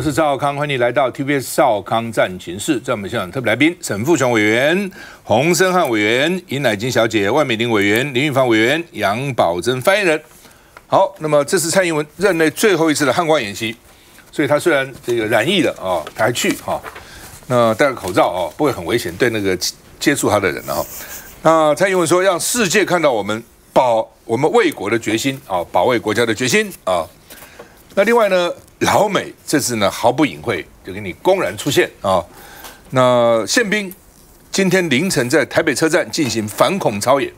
我是赵少康，欢迎你来到 TVS 少康战情室。在我们现场特别来宾，沈富雄委员、洪申翰委员、尹乃菁小姐、万美玲委员、林玉芳委员、杨宝珍发言人。好，那么这是蔡英文任内最后一次的汉光演习，所以他虽然这个染疫了啊，他还去哈，那戴个口罩啊，不会很危险对那个接触他的人啊。那蔡英文说，让世界看到我们卫国的决心啊，保卫国家的决心啊。那另外呢，老美这次呢毫不隐晦，就给你公然出现啊。那宪兵今天凌晨在台北车站进行反恐操演，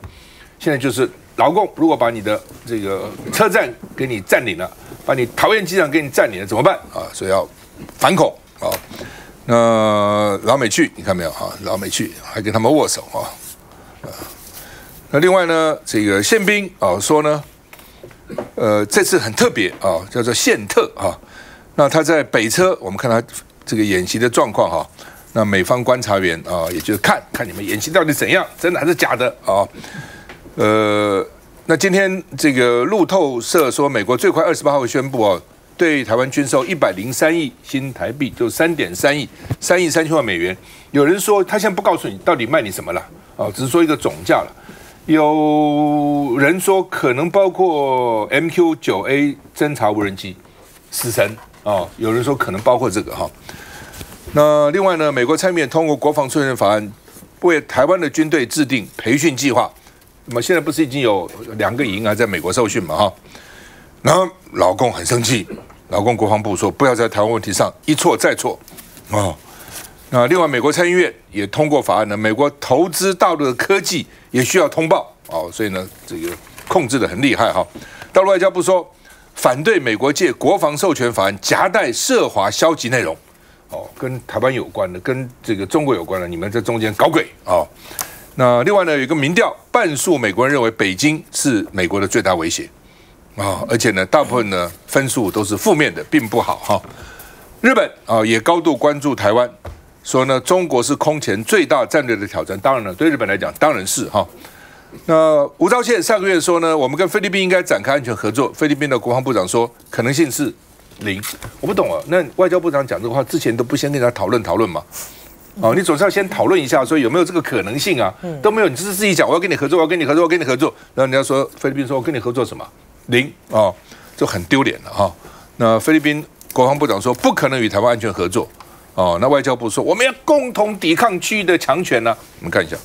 现在就是老共如果把你的这个车站给你占领了，把你桃园机场给你占领了怎么办啊？所以要反恐啊。那老美去，你看没有啊？老美去还跟他们握手啊。那另外呢，这个宪兵啊说呢。这次很特别啊，叫做宪特啊。那他在北车，我们看他这个演习的状况哈。那美方观察员啊，也就是看你们演习到底怎样，真的还是假的啊？那今天这个路透社说，美国最快28号会宣布啊，对台湾军售103亿新台币，就3.3亿，3亿3千万美元。有人说他现在不告诉你到底卖你什么了啊，只是说一个总价了。有人说可能包括 MQ-9A 侦察无人机，死神啊，有人说可能包括这个哈。那另外呢，美国参议院通过国防授权法案，为台湾的军队制定培训计划。那么现在不是已经有2个营在美国受训嘛哈？然后老共很生气，老共国防部说不要在台湾问题上一错再错啊。那另外，美国参议院也通过法案呢，美国投资大陆的科技也需要通报哦，所以呢，这个控制得很厉害哈。大陆外交部说，反对美国借国防授权法案夹带涉华消极内容，哦，跟台湾有关的，跟这个中国有关的，你们在中间搞鬼哦。那另外呢，有一个民调，半数美国人认为北京是美国的最大威胁啊，而且呢，大部分呢分数都是负面的，并不好哈。日本啊也高度关注台湾。说呢，中国是空前最大战略的挑战。当然了，对日本来讲，当然是哈。那吴钊燮上个月说呢，我们跟菲律宾应该展开安全合作。菲律宾的国防部长说，可能性是0。我不懂啊，那外交部长讲这个话之前都不先跟他讨论嘛？哦，你总是要先讨论一下，说有没有这个可能性啊？都没有，你只是自己讲，我要跟你合作，我要跟你合作，我要跟你合作。然后人家说菲律宾说，我跟你合作什么？0哦，就很丢脸了哈。那菲律宾国防部长说，不可能与台湾安全合作。哦，那外交部说我们要共同抵抗区域的强权呢、我们看一下。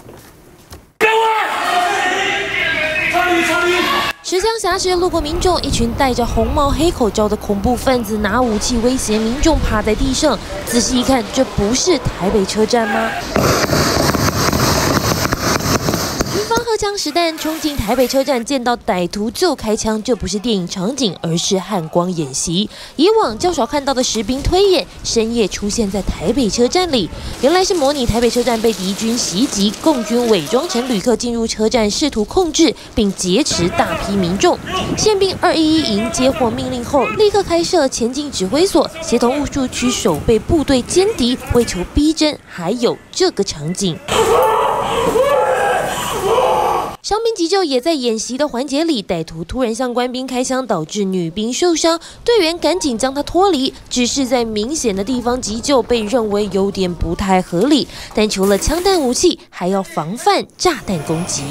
持枪挟持路过民众，一群戴着红帽黑口罩的恐怖分子拿武器威胁民众趴在地上。仔细一看，这不是台北车站吗？军方荷枪实弹冲进台北车站，见到歹徒就开枪，这不是电影场景，而是汉光演习。以往较少看到的实兵推演，深夜出现在台北车站里，原来是模拟台北车站被敌军袭击，共军伪装成旅客进入车站，试图控制并劫持大批民众。宪兵211营接获命令后，立刻开设前进指挥所，协同务术区守备部队歼敌，为求逼真。还有这个场景。伤兵急救也在演习的环节里，歹徒突然向官兵开枪，导致女兵受伤，队员赶紧将她脱离。只是在明显的地方急救，被认为有点不太合理。但除了枪弹武器，还要防范炸弹攻击。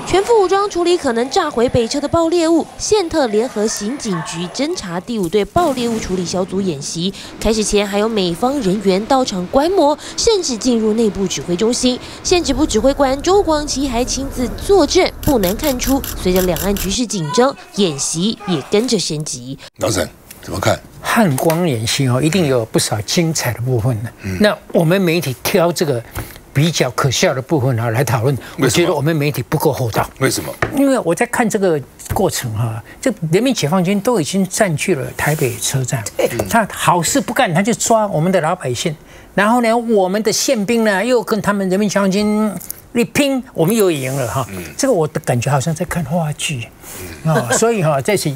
全副武装处理可能炸毁北车的爆裂物，宪特联合刑警局侦查第5队爆裂物处理小组演习开始前，还有美方人员到场观摩，甚至进入内部指挥中心。宪指部指挥官周广奇还亲自坐镇，不难看出，随着两岸局势紧张，演习也跟着升级。老沈怎么看？汉光演习一定有不少精彩的部分的。那我们媒体挑这个比较可笑的部分来讨论，我觉得我们媒体不够厚道。为什么？因为我在看这个过程这人民解放军都已经占据了台北车站，他好事不干，他就抓我们的老百姓，然后呢，我们的宪兵呢又跟他们人民解放军一拼，我们又赢了这个我的感觉好像在看话剧所以这是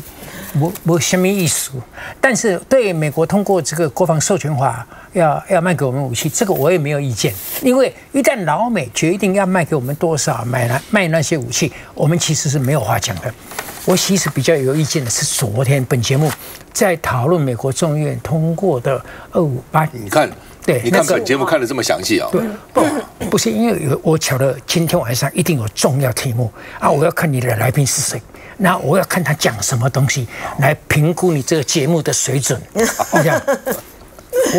没什么意思。但是对美国通过这个国防授权法要卖给我们武器，这个我也没有意见。因为一旦老美决定要卖给我们多少，卖那些武器，我们其实是没有话讲的。我其实比较有意见的是，昨天本节目在讨论美国众议院通过的258，你看，对，你看本节目看得这么详细啊？对，不是因为我瞧了今天晚上一定有重要题目啊，我要看你的来宾是谁。那我要看他讲什么东西，来评估你这个节目的水准。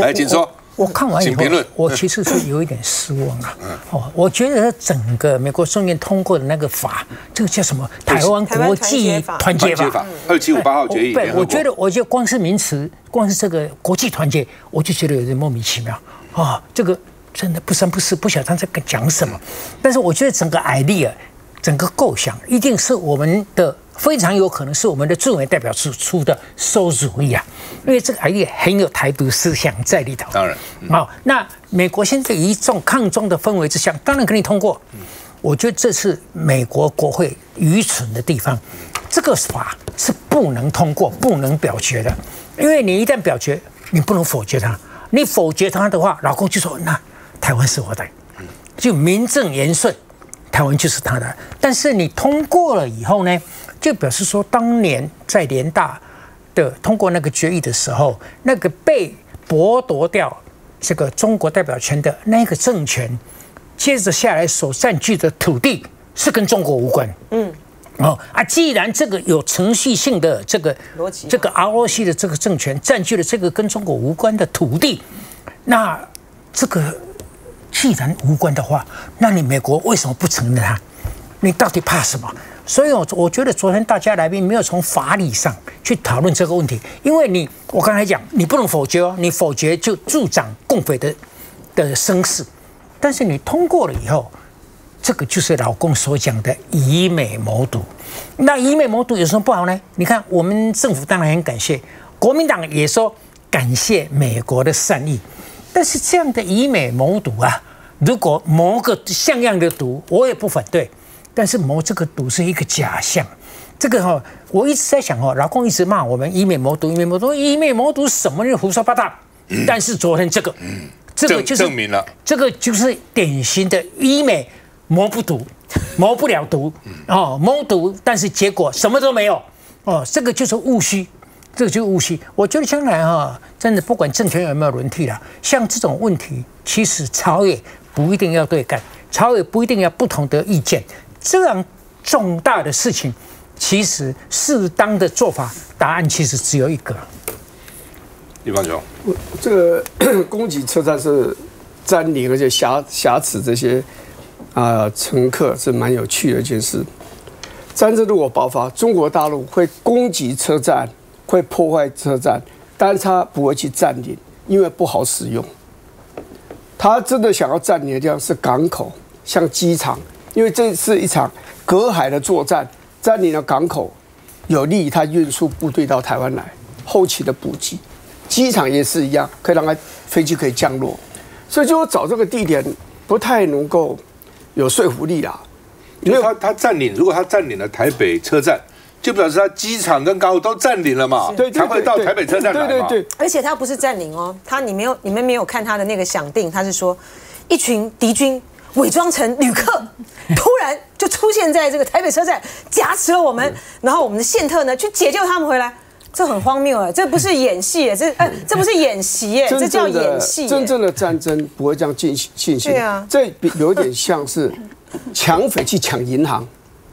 来，请说。我看完以后，我其实是有一点失望啊。我觉得整个美国众议院通过的那个法，这个叫什么？台湾国际团结法，2758号决议。对，我觉得光是名词，光是这个国际团结，我就觉得有点莫名其妙啊。这个真的不三不四，不晓得他在讲什么。但是我觉得整个idea，整个构想，一定是我们的。非常有可能是我们的驻美代表处出的馊主意啊，因为这个idea很有台独思想在里头。当然，那美国现在以一种抗中的氛围之下，当然可以通过。我觉得这是美国国会愚蠢的地方，这个法是不能通过、不能表决的，因为你一旦表决，你不能否决它。你否决它的话，老公就说那台湾是我的，就名正言顺，台湾就是他的。但是你通过了以后呢？就表示说，当年在联大的通过那个决议的时候，那个被剥夺掉这个中国代表权的那个政权，接着下来所占据的土地是跟中国无关。既然这个有程序性的这个ROC 的这个政权占据了这个跟中国无关的土地，那这个既然无关的话，那你美国为什么不承认它？你到底怕什么？所以我觉得昨天大家来宾没有从法理上去讨论这个问题，因为我刚才讲，你不能否决哦，你否决就助长共匪的声势，但是你通过了以后，这个就是老公所讲的以美谋独。那以美谋独有什么不好呢？你看我们政府当然很感谢，国民党也说感谢美国的善意，但是这样的以美谋独啊，如果谋个像样的独，我也不反对。但是谋这个独是一个假象，这个我一直在想老公一直骂我们以美谋独，以美谋独，以美谋独什么胡说八道。但是昨天这个就是证明了，这个就是典型的以美谋不独，谋不了独谋独，但是结果什么都没有这个就是务虚，这个就是务虚。我觉得将来真的不管政权有没有轮替了，像这种问题，其实朝野不一定要对干，朝野不一定要不同的意见。这样重大的事情，其实适当的做法，答案其实只有一个。李邦雄，这个攻击车站是占领而且挟持这些乘客，是蛮有趣的一件事。战争如果爆发，中国大陆会攻击车站，会破坏车站，但是他不会去占领，因为不好使用。他真的想要占领的地方是港口，像机场。因为这是一场隔海的作战，占领了港口，有利于他运输部队到台湾来，后期的补给。机场也是一样，可以让飞机可以降落。所以就找这个地点不太能够有说服力啦。因为他占领，如果他占领了台北车站，就表示他机场跟港口都占领了嘛，才会到台北车站来嘛。对，而且他不是占领哦，你们没有看他的那个响定，他是说一群敌军。伪装成旅客，突然就出现在这个台北车站，挟持了我们，然后我们的宪特呢去解救他们回来，这很荒谬哎，这不是演戏哎，这不是演习哎，这叫演戏。真正的战争不会这样进行。对啊，这有点像是抢匪去抢银行，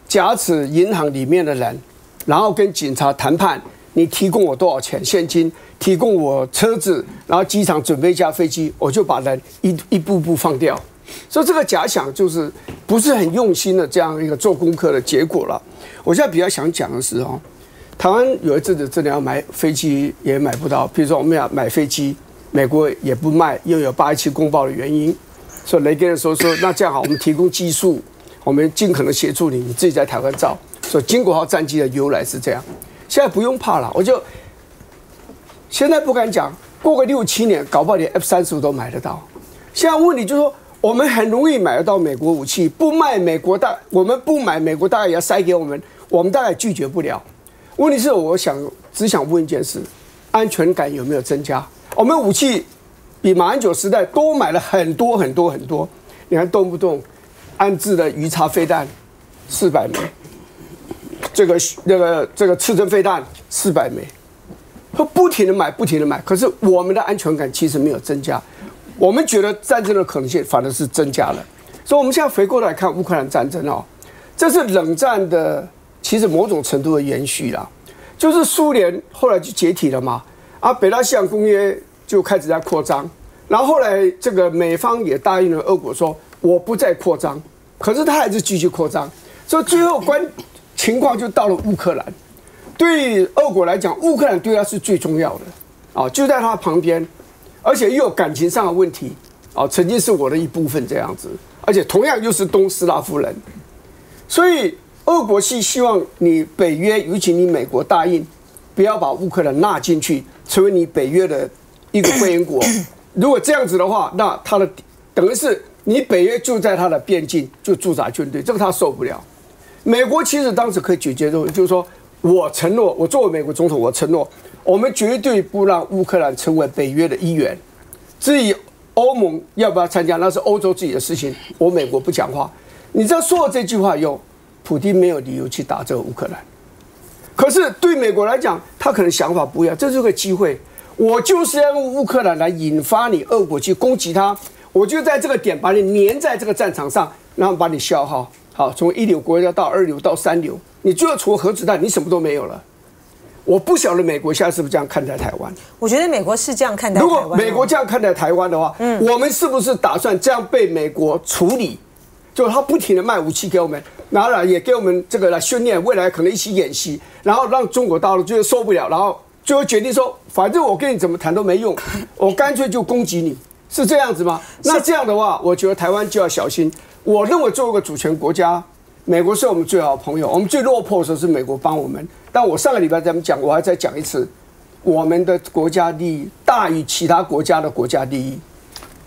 挟持银行里面的人，然后跟警察谈判，你提供我多少钱现金，提供我车子，然后机场准备一架飞机，我就把人一步步放掉。所以这个假想就是不是很用心的这样一个做功课的结果了。我现在比较想讲的是台湾有一阵子真的要买飞机也买不到，比如说我们要买飞机，美国也不卖，又有817公报的原因，所以雷根的时候说，那这样好，我们提供技术，我们尽可能协助你，你自己在台湾造。所以经国号战机的由来是这样，现在不用怕了，我就现在不敢讲，过个6、7年，搞不好连 F-35都买得到。现在问题就是说。我们很容易买得到美国武器，不卖美国我们不买美国大概也要塞给我们，我们大概拒绝不了。问题是，只想问一件事：安全感有没有增加？我们武器比马英九时代多买了很多很多很多。你看，动不动安置的鱼叉飞弹400枚，这个刺针飞弹400枚，会不停的买，不停的买。可是我们的安全感其实没有增加，我们觉得战争的可能性反而是增加了。所以我们现在回过来看乌克兰战争哦，这是冷战的其实某种程度的延续啦。就是苏联后来就解体了嘛，北大西洋公约就开始在扩张，然后后来这个美方也答应了俄国说我不再扩张，可是他还是继续扩张，所以最后情况就到了乌克兰。对俄国来讲，乌克兰对他是最重要的就在他旁边，而且又有感情上的问题曾经是我的一部分这样子，而且同样又是东斯拉夫人，所以俄国是希望你北约，尤其你美国答应不要把乌克兰纳进去，成为你北约的一个会员国。如果这样子的话，那他的等于是你北约就在他的边境就驻扎军队，这个他受不了。美国其实当时可以解决的，就是说我承诺，我作为美国总统，我承诺我们绝对不让乌克兰成为北约的一员。至于欧盟要不要参加，那是欧洲自己的事情，我美国不讲话。你知道说了这句话以后，普丁没有理由去打这个乌克兰。可是对美国来讲，他可能想法不一样，这是个机会，我就是要用乌克兰来引发你俄国去攻击他，我就在这个点把你粘在这个战场上，然后把你消耗。好，从一流国家到2流到3流，你最后除了核子弹，你什么都没有了。我不晓得美国现在是不是这样看待台湾？我觉得美国是这样看待台湾。如果美国这样看待台湾的话，我们是不是打算这样被美国处理？就他不停的卖武器给我们，然后也给我们这个来训练，未来可能一起演习，然后让中国大陆就受不了，然后最后决定说，反正我跟你怎么谈都没用，我干脆就攻击你，是这样子吗？那这样的话，我觉得台湾就要小心。我认为作为一个主权国家，美国是我们最好的朋友，我们最落魄的时候是美国帮我们。但我上个礼拜咱们讲，我还再讲一次，我们的国家利益大于其他国家的国家利益。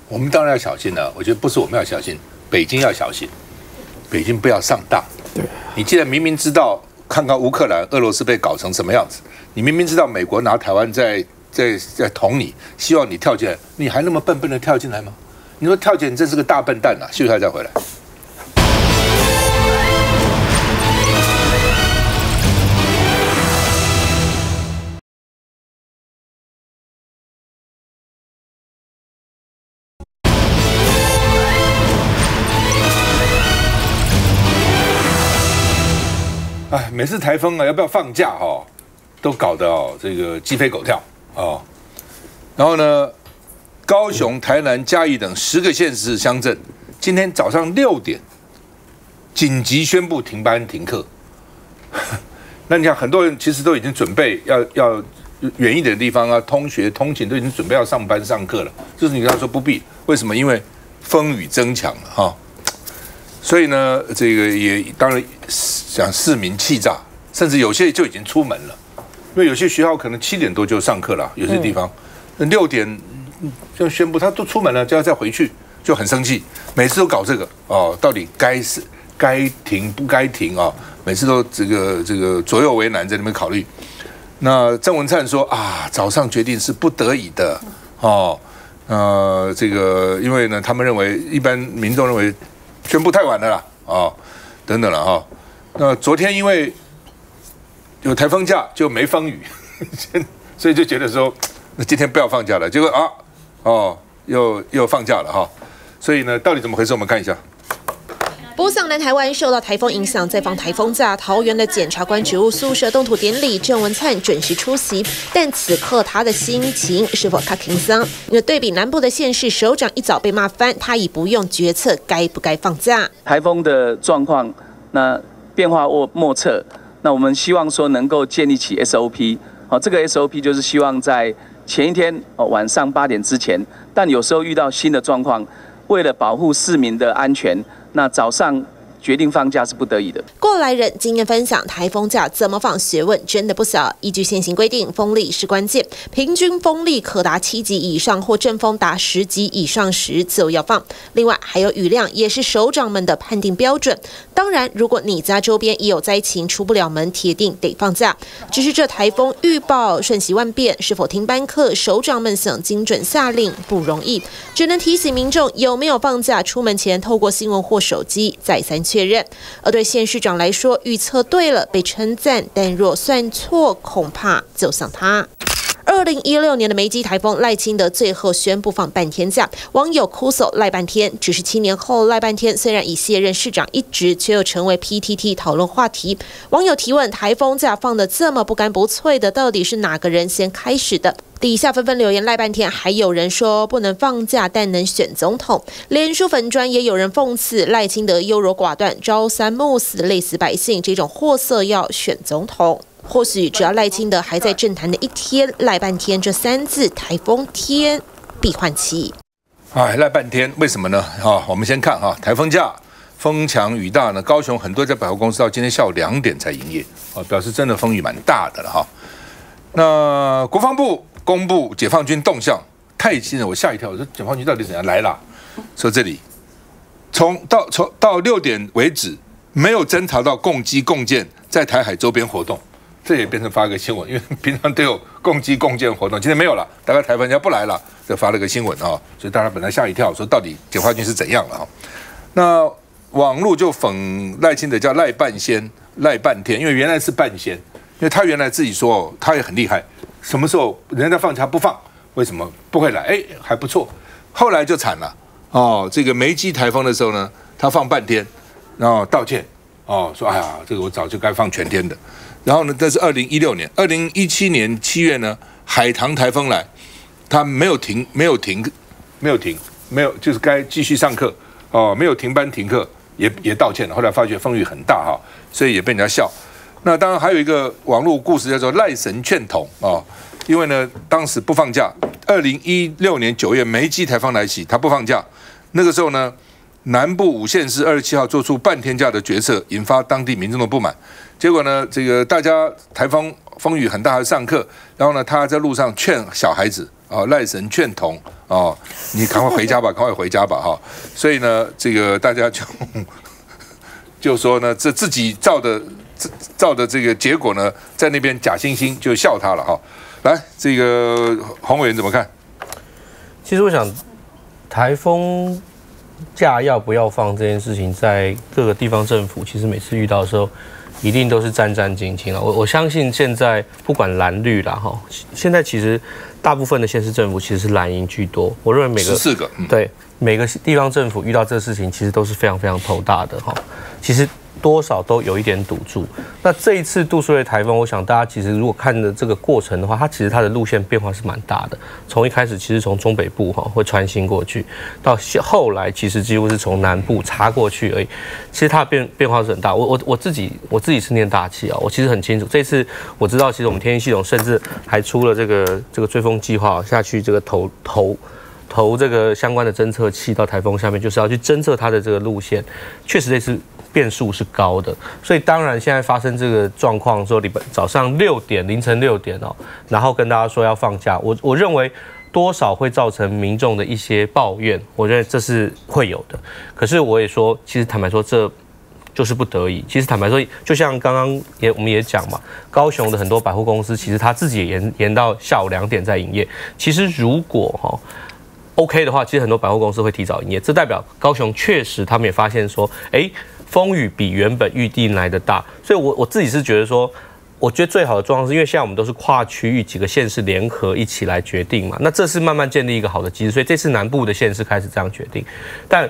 我们当然要小心了，我觉得不是我们要小心，北京要小心，北京不要上当。对，你既然明明知道，看看乌克兰、俄罗斯被搞成什么样子，你明明知道美国拿台湾在捅你，希望你跳进来，你还那么笨的跳进来吗？你说跳进来，你真是个大笨蛋啊！休息一下再回来。哎，每次台风要不要放假都搞得这个鸡飞狗跳然后呢，高雄、台南、嘉义等10个县市乡镇，今天早上6点紧急宣布停班停课。那你看，很多人其实都已经准备要远一点的地方通学通勤，都已经准备要上班上课了。就是你跟他说不必，为什么？因为风雨增强了所以呢，这个也当然想市民气炸，甚至有些就已经出门了，因为有些学校可能7点多就上课了，有些地方6点就宣布他都出门了，就要再回去，就很生气，每次都搞这个到底该停不该停每次都这个左右为难，在那边考虑。那郑文灿说早上决定是不得已的这个因为呢，他们认为一般民众认为宣布太晚了啦等等了那昨天因为有台风假就没风雨，所以就觉得说那今天不要放假了，结果又放假了所以呢，到底怎么回事？我们看一下。波桑南台湾受到台风影响，在放台风假，桃园的检察官职务宿舍动土典礼，郑文灿准时出席，但此刻他的心情是否较轻松？因为对比南部的县市首长一早被骂翻，他已不用决策该不该放假。台风的状况，那变化莫测，那我们希望说能够建立起 SOP， 这个 SOP 就是希望在前一天晚上8点之前，但有时候遇到新的状况，为了保护市民的安全，那早上决定放假是不得已的。过来人经验分享，台风假怎么放学问真的不小。依据现行规定，风力是关键，平均风力可达7级以上或阵风达10级以上时就要放。另外还有雨量，也是首长们的判定标准。当然，如果你家周边也有灾情，出不了门，铁定得放假。只是这台风预报瞬息万变，是否停班课，首长们想精准下令不容易，只能提醒民众有没有放假，出门前透过新闻或手机再三确认。而对县市长来说，预测对了被称赞，但若算错，恐怕就像他。2016年的梅基台风赖清德最后宣布放半天假，网友哭诉赖半天。只是7年后赖半天，虽然已卸任市长一职，却又成为 PTT 讨论话题。网友提问：台风假放得这么不干不脆的，到底是哪个人先开始的？底下纷纷留言赖半天，还有人说不能放假，但能选总统。脸书粉专也有人讽刺赖清德优柔寡断，朝三暮四，累死百姓，这种货色要选总统。或许只要赖清德还在政坛的一天，赖半天这3字台风天必换气。赖半天为什么呢？我们先看台风假，风强雨大呢，高雄很多家百货公司到今天下午2点才营业，表示真的风雨蛮大的了哈。那国防部公布解放军动向，太新了，我吓一跳，我说解放军到底怎样来啦？说这里到6点为止，没有侦查到共机共舰在台海周边活动。这也变成发个新闻，因为平常都有共机共舰活动，今天没有了，大概台湾人家不来了，就发了个新闻所以大家本来吓一跳，说到底解放军是怎样了那网络就讽赖清德叫赖半仙、赖半天，因为原来是半仙，因为他原来自己说他也很厉害，什么时候人家放假不放，为什么不会来？还不错，后来就惨了这个梅基台风的时候呢，他放半天，然后道歉说哎呀，这个我早就该放全天的。然后呢，这是2016年，2017年7月呢，海棠台风来，他没有停，就是该继续上课没有停班停课，也道歉了。后来发觉风雨很大所以也被人家笑。那当然还有一个网络故事叫做赖神劝统因为呢当时不放假，2016年9月梅基台风来袭，他不放假，那个时候呢，南部5县市27号做出半天假的决策，引发当地民众的不满。结果呢，这个大家台风风雨很大，还上课，然后呢，他在路上劝小孩子赖神劝童你赶快回家吧，赶快回家吧所以呢，这个大家就说呢，这自己造的这个结果呢，在那边假惺惺就笑他了来，这个洪委员怎么看？其实我想，台风假要不要放这件事情，在各个地方政府其实每次遇到的时候，一定都是战战兢兢了。我相信现在不管蓝绿啦现在其实大部分的县市政府其实是蓝营居多。我认为每个14个对每个地方政府遇到这个事情，其实都是非常非常头大的其实多少都有一点赌注。那这一次杜苏芮台风，我想大家其实如果看的这个过程的话，它的路线变化是蛮大的。从一开始其实从中北部会穿行过去，到后来其实几乎是从南部插过去而已。其实它的变化是很大。我自己是念大气我其实很清楚。这次我知道，其实我们天气系统甚至还出了这个追风计划下去，这个投这个相关的侦测器到台风下面，就是要去侦测它的这个路线。确实这次变数是高的，所以当然现在发生这个状况说，早上6点，凌晨6点然后跟大家说要放假，我认为多少会造成民众的一些抱怨，我觉得这是会有的。可是我也说，其实坦白说，这就是不得已。其实坦白说，就像刚刚我们也讲嘛，高雄的很多百货公司，其实他自己也延到下午2点在营业。其实如果OK 的话，其实很多百货公司会提早营业，这代表高雄确实他们也发现说，风雨比原本预定来的大，所以我自己是觉得说，我觉得最好的状况是因为现在我们都是跨区域几个县市联合一起来决定嘛，那这是慢慢建立一个好的机制，所以这次南部的县市开始这样决定，但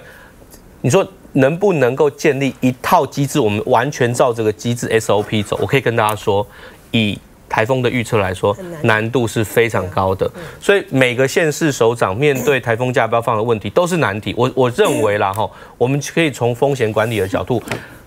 你说能不能够建立一套机制，我们完全照这个机制 SOP 走，我可以跟大家说，以台风的预测来说，难度是非常高的，所以每个县市首长面对台风假不要放的问题都是难题。我认为啦我们可以从风险管理的角度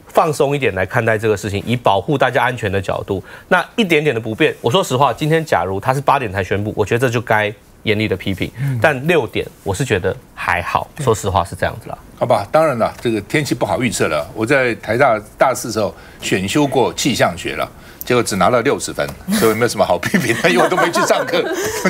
放松一点来看待这个事情，以保护大家安全的角度。那一点点的不便，我说实话，今天假如他是8点才宣布，我觉得这就该严厉的批评。但6点，我是觉得还好，说实话是这样子啦。好吧，当然了，这个天气不好预测了。我在台大四的时候选修过气象学了。结果只拿了60分，所以没有什么好批评的，因为我都没去上课。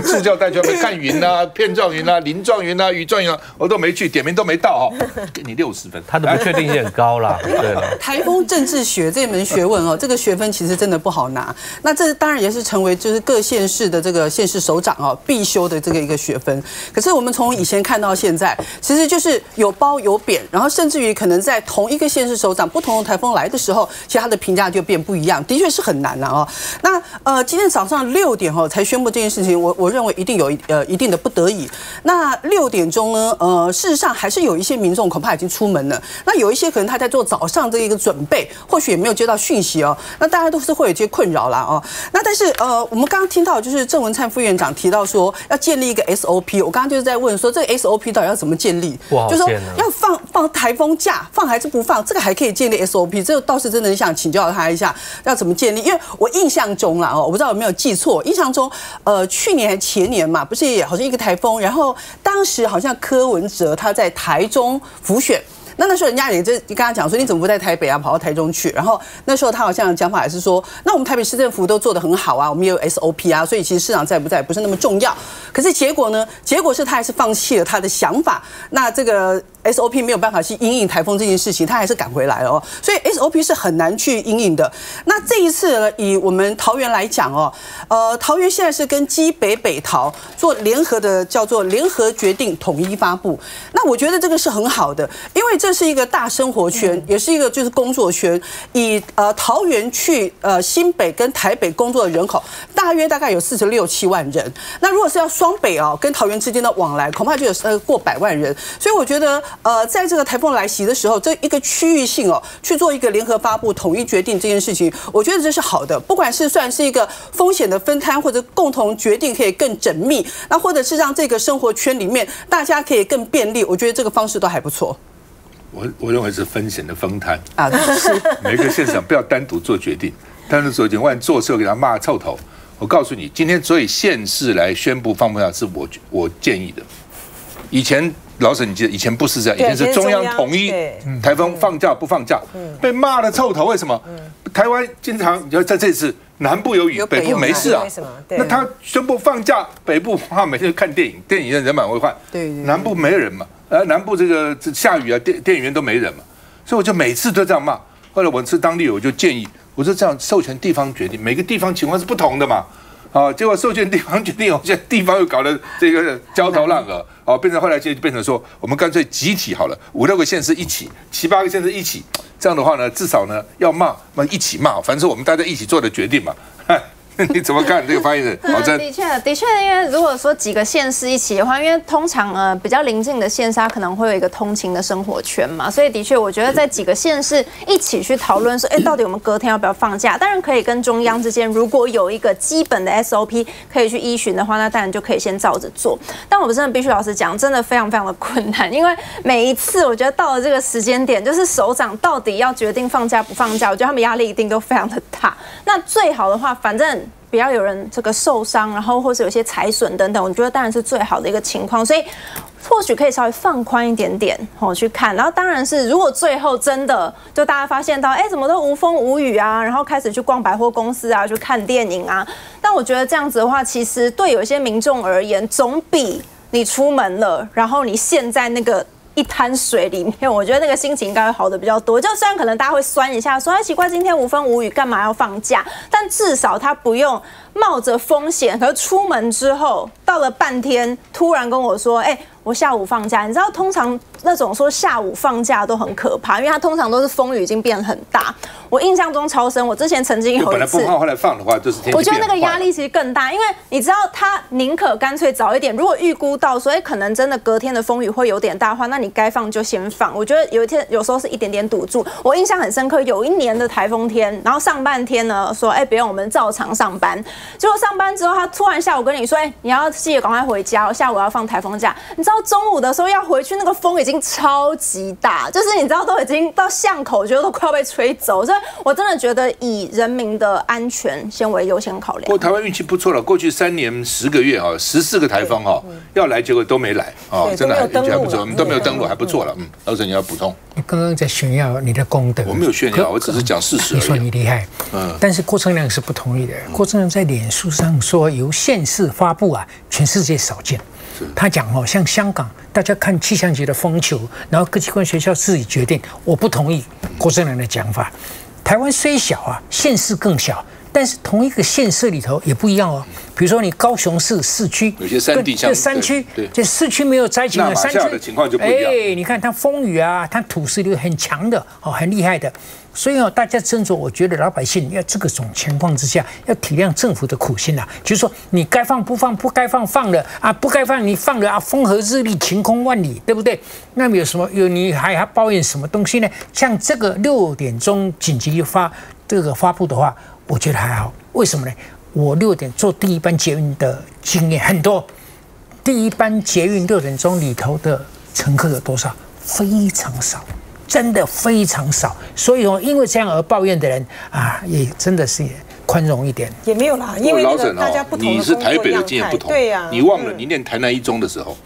助教带去看云片状云鳞状云雨状云我都没去，点名都没到给你60分。它的不确定性很高啦。对了，台风政治学这门学问这个学分其实真的不好拿。那这当然也是成为就是各县市的这个县市首长必修的这个一个学分。可是我们从以前看到现在，其实就是有褒有变，然后甚至于可能在同一个县市首长不同的台风来的时候，其实他的评价就变不一样，的确是很难了哦。那今天早上6点才宣布这件事情，我认为一定有一定的不得已。那6点钟呢，事实上还是有一些民众恐怕已经出门了，那有一些可能他在做早上这一个准备，或许也没有接到讯息哦。那大家都是会有一些困扰啦哦。那但是我们刚刚听到就是郑文灿副院长提到说要建立一个 SOP， 我刚刚就是在问说这个 SOP 到底要怎么建立？就说要放台风假，放还是不放？这个还可以建立 SOP， 这个倒是真的很想请教他一下，要怎么建立？因为我印象中啦我不知道有没有记错，印象中去年还前年嘛，不是也好像一个台风，然后当时好像柯文哲他在台中辅选。那时候人家也就跟他讲说，你怎么不在台北啊，跑到台中去？然后那时候他好像讲法还是说，那我们台北市政府都做得很好啊，我们也有 SOP 啊，所以其实市长在不在不是那么重要。可是结果呢？结果是他还是放弃了他的想法。那这个 SOP 没有办法去因应台风这件事情，他还是赶回来了哦。所以 SOP 是很难去因应的。那这一次呢，以我们桃园来讲哦，桃园现在是跟基北北桃做联合的，叫做联合决定统一发布。那我觉得这个是很好的，因为这是一个大生活圈，也是一个就是工作圈。以桃园去新北跟台北工作的人口，大概有46、7万人。那如果是要双北跟桃园之间的往来，恐怕就有过100万人。所以我觉得在这个台风来袭的时候，这一个区域性去做一个联合发布、统一决定这件事情，我觉得这是好的。不管是算是一个风险的分摊，或者共同决定可以更缜密，那或者是让这个生活圈里面大家可以更便利，我觉得这个方式都还不错。我认为是风险的分摊啊，是每个县长不要单独做决定，单独做决定，万一做事给他骂臭头。我告诉你，今天所以县市来宣布放不下是我建议的。以前老沈，你记得以前不是这样，以前是中央统一台风放假不放假，被骂的臭头。为什么？台湾经常你要在这次南部有雨，北部没事啊。那他宣布放假，北部每天看电影，电影院人满为患，南部没人嘛。南部这个下雨啊，电影院都没人嘛，所以我就每次都这样骂。后来我是当地，我就建议，我说这样授权地方决定，每个地方情况是不同的嘛。结果授权地方决定，现在地方又搞得这个焦头烂额，变成后来就变成说，我们干脆集体好了，5、6个县市一起，7、8个县市一起，这样的话呢，至少呢要骂，那一起骂，反正我们大家一起做的决定嘛。你怎么看这个发言人？好真的确，因为如果说几个县市一起的话，因为通常比较邻近的县市，它可能会有一个通勤的生活圈嘛，所以的确，我觉得在几个县市一起去讨论说，到底我们隔天要不要放假？当然可以跟中央之间如果有一个基本的 SOP 可以去依循的话，那当然就可以先照着做。但我们真的必须老实讲，真的非常非常的困难，因为每一次我觉得到了这个时间点，就是首长到底要决定放假不放假，我觉得他们压力一定都非常的大。那最好的话，反正不要有人这个受伤，然后或者有些财损等等，我觉得当然是最好的一个情况，所以或许可以稍微放宽一点点去看。然后当然是如果最后真的就大家发现到怎么都无风无雨啊，然后开始去逛百货公司啊，去看电影啊，但我觉得这样子的话，其实对有一些民众而言，总比你出门了，然后你陷在那个一滩水里面，我觉得那个心情应该会好的比较多。就虽然可能大家会酸一下，说奇怪，今天无风无雨，干嘛要放假？但至少他不用冒着风险，可是出门之后到了半天，突然跟我说，我下午放假。你知道，通常那种说下午放假都很可怕，因为它通常都是风雨已经变很大。我印象中超深，我之前曾经有一次，本来不放，后来放的话，就是天气变坏。我觉得那个压力其实更大，因为你知道，他宁可干脆早一点。如果预估到，所以可能真的隔天的风雨会有点大的话，那你该放就先放。我觉得有时候是一点点堵住。我印象很深刻，有一年的台风天，然后上半天呢说，不用，我们照常上班。结果上班之后，他突然下午跟你说，你要记得赶快回家，下午要放台风假。你知道中午的时候要回去，那个风已经超级大，就是你知道都已经到巷口，觉得都快要被吹走。所以我真的觉得以人民的安全先为优先考量。不过台湾运气不错了，过去3年10个月14个台风要来结果都没来真的运气还不错，我们都没有登陆，还不错了。老沈你要补充？你刚刚在炫耀你的功德，我没有炫耀，我只是讲事实而已。你说你厉害，但是郭正亮是不同意的。郭正亮在脸书上说，由县市发布全世界少见。他讲像香港，大家看气象局的风球，然后各机关学校自己决定。我不同意郭正亮的讲法。台湾虽小县市更小，但是同一个县市里头也不一样哦。比如说你高雄市市区，有些山地像山区，对，这市区没有灾情的，山区的情况就不一样。你看它风雨啊，它土石流很强的哦，很厉害的。所以大家斟酌，我觉得老百姓要这种情况之下，要体谅政府的苦心啊。就是说，你该放不放，不该放放了啊，不该放你放了啊，风和日丽，晴空万里，对不对？那么有什么你还抱怨什么东西呢？像这个6点钟紧急发布的话，我觉得还好。为什么呢？我6点坐第一班捷运的经验很多，第一班捷运6点钟里头的乘客有多少？非常少。真的非常少，所以因为这样而抱怨的人啊，也真的是宽容一点。也没有啦，因为那个大家不同的你是台北的经验不同，对呀，你忘了你念台南一中的时候，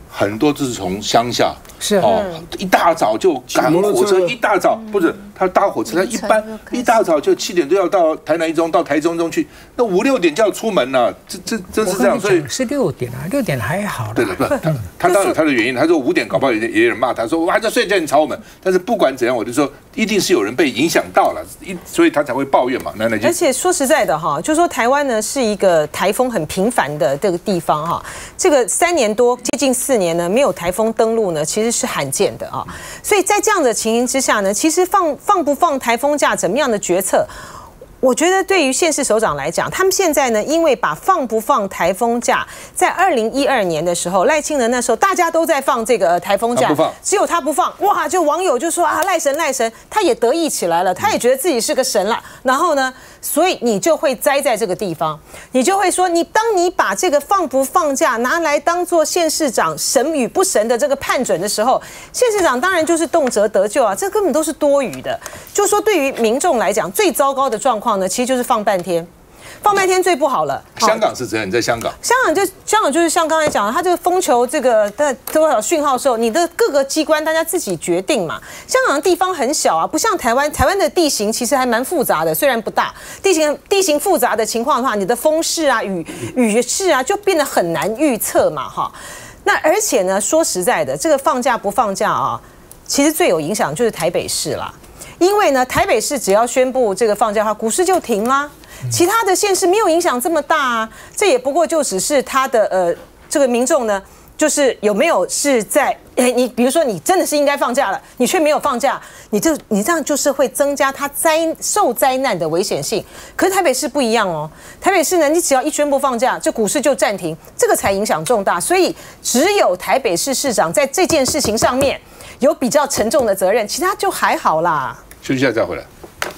很多都是从乡下，是哦，一大早就赶火车，一大早不是他搭火车，他一大早就7点都要到台南一中，到台中去，那5、6点就要出门了，这真是这样，所以是6点啊，6点还好。对的，不，他当然有他的原因，他说5点搞不好也有人骂他说我还在睡觉，你吵我们。但是不管怎样，我就说一定是有人被影响到了，所以他才会抱怨嘛。而且说实在的哈，就说台湾呢是一个台风很频繁的这个地方哈，这个3年多接近4年呢没有台风登陆呢，其实是罕见的啊。所以在这样的情形之下呢，其实放不放台风假怎么样的决策，我觉得对于县市首长来讲，他们现在呢，因为把放不放台风假，在2012年的时候，赖清德那时候大家都在放这个台风假，只有他不放，哇，就网友就说啊赖神，他也得意起来了，他也觉得自己是个神了。然后呢，所以你就会栽在这个地方，你就会说，当你把这个放不放假拿来当做县市长神与不神的这个判准的时候，县市长当然就是动辄得咎啊，这根本都是多余的。就说对于民众来讲，最糟糕的状况呢，其实就是放半天。放半天最不好了。香港是怎样？你在香港？香港就是像刚才讲的，它这个风球这个多少讯号的时候，你的各个机关大家自己决定嘛。香港的地方很小啊，不像台湾，台湾的地形其实还蛮复杂的，虽然不大，地形复杂的情况的话，你的风势啊、雨势啊，就变得很难预测嘛，哈。那而且呢，说实在的，这个放假不放假啊，其实最有影响就是台北市啦。因为呢，台北市只要宣布这个放假的话，股市就停啦。其他的县市没有影响这么大啊，这也不过就只是他的这个民众呢，就是有没有是在你比如说你真的是应该放假了，你却没有放假，你这样就是会增加他受灾难的危险性。可是台北市不一样哦，台北市呢，你只要一宣布放假，这股市就暂停，这个才影响重大。所以只有台北市市长在这件事情上面有比较沉重的责任，其他就还好啦。休息一下再回来。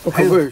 会不会？